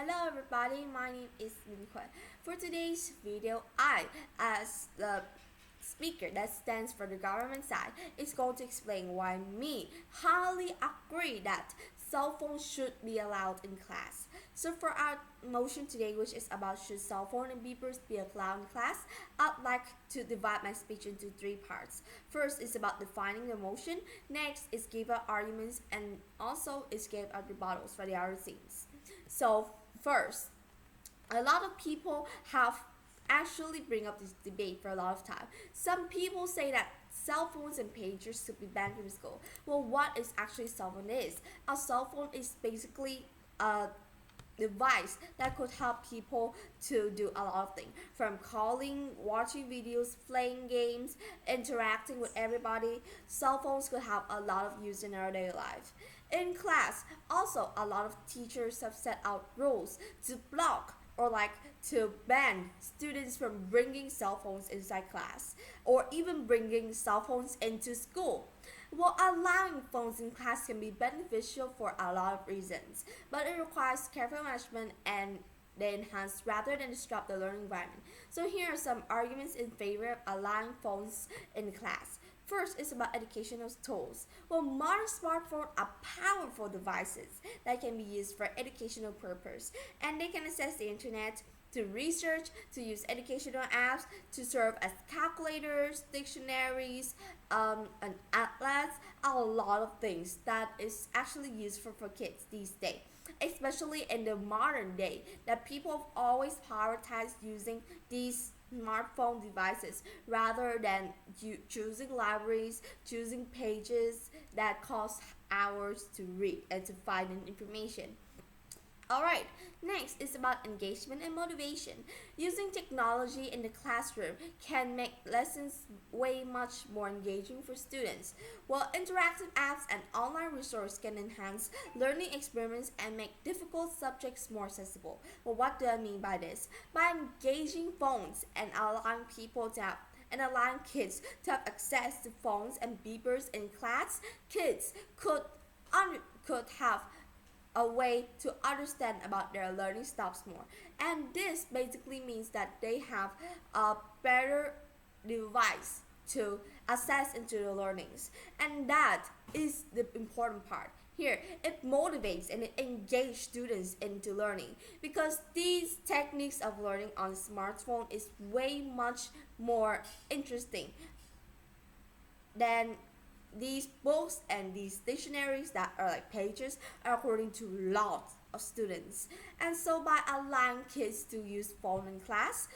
Hello everybody, my name is Minhui. For today's video, I, as the speaker that stands for the government side, is going to explain why me highly agree that cell phones should be allowed in class. So for our motion today, which is about should cell phone and beepers be allowed in class, I'd like to divide my speech into three parts. First is about defining the motion, next is give out arguments, and also is give out rebuttals for the other things. So first, a lot of people have actually bring up this debate for a lot of time. Some people say that cell phones and pagers should be banned from school. Well, what is actually cell phone is? A cell phone is basically a device that could help people to do a lot of things, from calling, watching videos, playing games, interacting with everybody. Cell phones could have a lot of use in our daily life. In class, also a lot of teachers have set out rules to block or to ban students from bringing cell phones inside class or even bringing cell phones into school. Well, allowing phones in class can be beneficial for a lot of reasons, but it requires careful management and they enhance rather than disrupt the learning environment. So here are some arguments in favor of allowing phones in class. First is about educational tools. Well, modern smartphones are powerful devices that can be used for educational purpose, and they can access the internet to research, to use educational apps, to serve as calculators, dictionaries, and atlas, a lot of things that is actually useful for kids these days. Especially in the modern day, that people have always prioritized using these smartphone devices rather than choosing libraries, choosing pages that cost hours to read and to find information. Alright, next is about engagement and motivation. Using technology in the classroom can make lessons way much more engaging for students, while interactive apps and online resources can enhance learning experiments and make difficult subjects more accessible. Well, what do I mean by this? By engaging phones and allowing kids to have access to phones and beepers in class, kids could have a way to understand about their learning styles more. And this basically means that they have a better device to assess into the learnings. And that is the important part. Here, it motivates and it engages students into learning because these techniques of learning on smartphone is way much more interesting than these books and these dictionaries that are like pages according to lots of students. And so by allowing kids to use phone in class,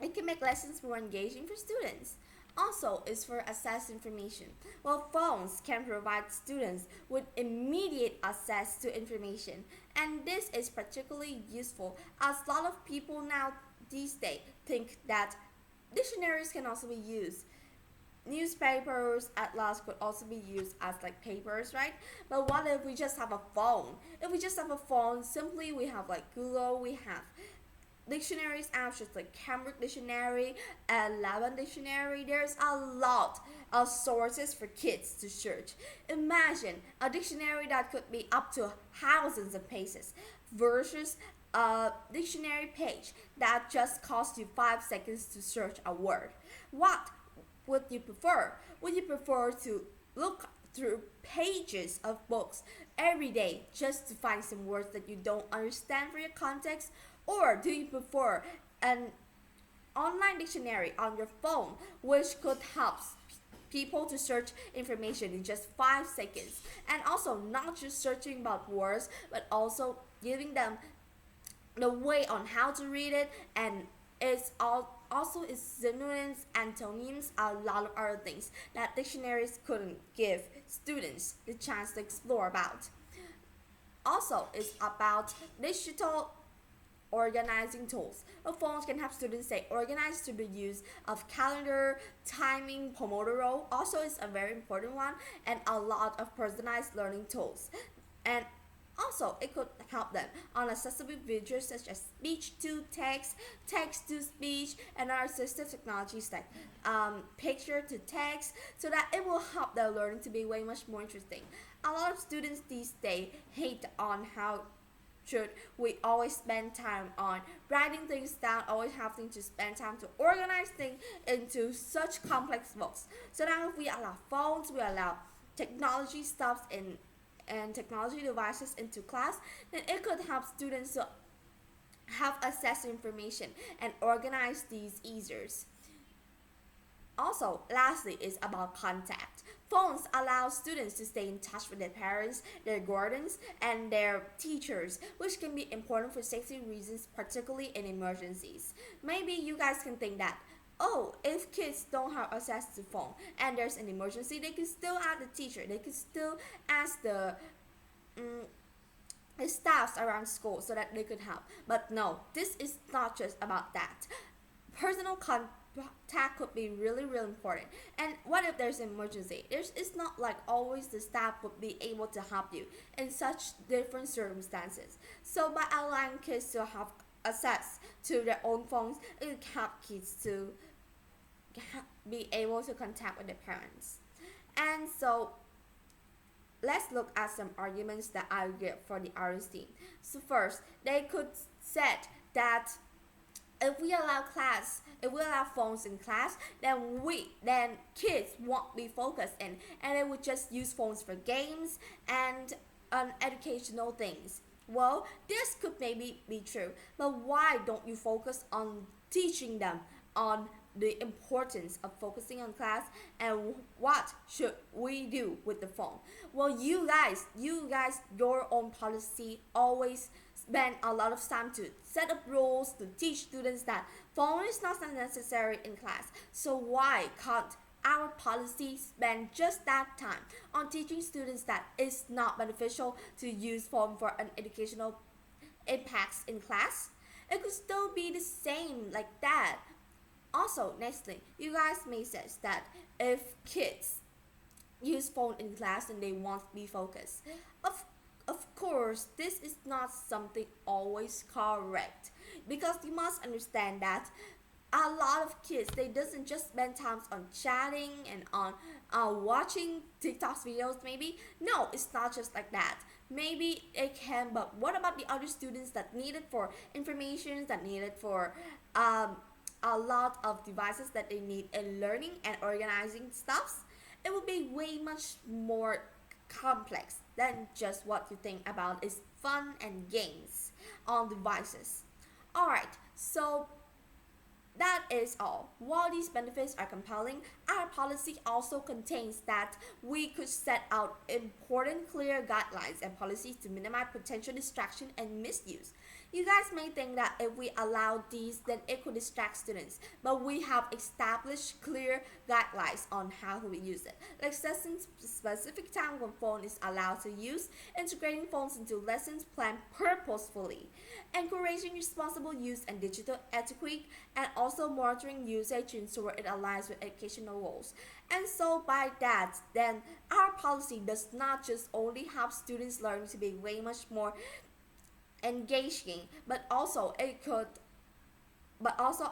it can make lessons more engaging for students. Also is for access information. Well, phones can provide students with immediate access to information, and this is particularly useful as a lot of people now these days think that dictionaries can also be used. Newspapers at last could also be used as like papers, right? But what if we just have a phone? If we just have a phone, simply we have like Google, we have dictionaries apps just like Cambridge Dictionary and Laban Dictionary. There's a lot of sources for kids to search. Imagine a dictionary that could be up to thousands of pages versus a dictionary page that just costs you 5 seconds to search a word. What would you prefer? Would you prefer to look through pages of books every day just to find some words that you don't understand for your context? Or do you prefer an online dictionary on your phone which could help people to search information in just 5 seconds? And also, not just searching about words, but also giving them the way on how to read it, and it's also its synonyms, antonyms, a lot of other things that dictionaries couldn't give students the chance to explore about. Also, it's about digital organizing tools. Phones can help students stay organized through the use of calendar, timing, Pomodoro. Also, is a very important one, and a lot of personalized learning tools. And also, it could help them on accessible features such as speech to text, text to speech, and other assistive technologies like picture to text, so that it will help their learning to be way much more interesting. A lot of students these days hate on how should we always spend time on writing things down, always having to spend time to organize things into such complex books. So now if we allow phones, we allow technology stuff in and technology devices into class, then it could help students to have access to information and organize these easier. Also, lastly, is about contact. Phones allow students to stay in touch with their parents, their guardians, and their teachers, which can be important for safety reasons, particularly in emergencies. Maybe you guys can think that, oh, if kids don't have access to phone and there's an emergency, they can still ask the teacher, they can still ask mm, the staffs around school so that they could help. But no, this is not just about that. Personal contact could be really important. And what if there's an emergency? It's not like always the staff would be able to help you in such different circumstances. So by allowing kids to have access to their own phones, it can help kids to be able to contact with their parents. And so let's look at some arguments that I give for the RSD. So first, they could set that if we allow phones in class, then kids won't be focused in, and they would just use phones for games and educational things. Well, this could maybe be true, but why don't you focus on teaching them on the importance of focusing on class and what should we do with the phone? Well, you guys, your own policy always spend a lot of time to set up rules to teach students that phone is not necessary in class. So why can't our policy spend just that time on teaching students that it's not beneficial to use phone for an educational impacts in class? It could still be the same like that. Also, nextly, you guys may say that if kids use phone in class and they won't be focused. Of course, this is not something always correct, because you must understand that a lot of kids, they doesn't just spend time on chatting and on watching TikTok videos maybe. No, it's not just like that. Maybe it can, but what about the other students that need it for information, that need it for a lot of devices that they need in learning and organizing stuffs? It will be way much more complex than just what you think about is fun and games on devices. Alright, so that is all. While these benefits are compelling, our policy also contains that we could set out important clear guidelines and policies to minimize potential distraction and misuse. You guys may think that if we allow these, then it could distract students, but we have established clear guidelines on how we use it, like setting specific time when phone is allowed to use, integrating phones into lessons planned purposefully, encouraging responsible use and digital etiquette, and also monitoring usage to ensure it aligns with educational goals. And so by that, then our policy does not just only help students learn to be way much more engaging, but also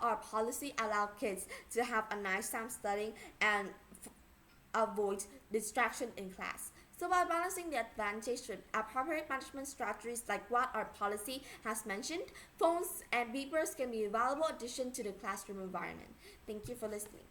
our policy allow kids to have a nice time studying and avoid distraction in class. So by balancing the advantage with appropriate management strategies like what our policy has mentioned, phones and beepers can be a valuable addition to the classroom environment. Thank you for listening.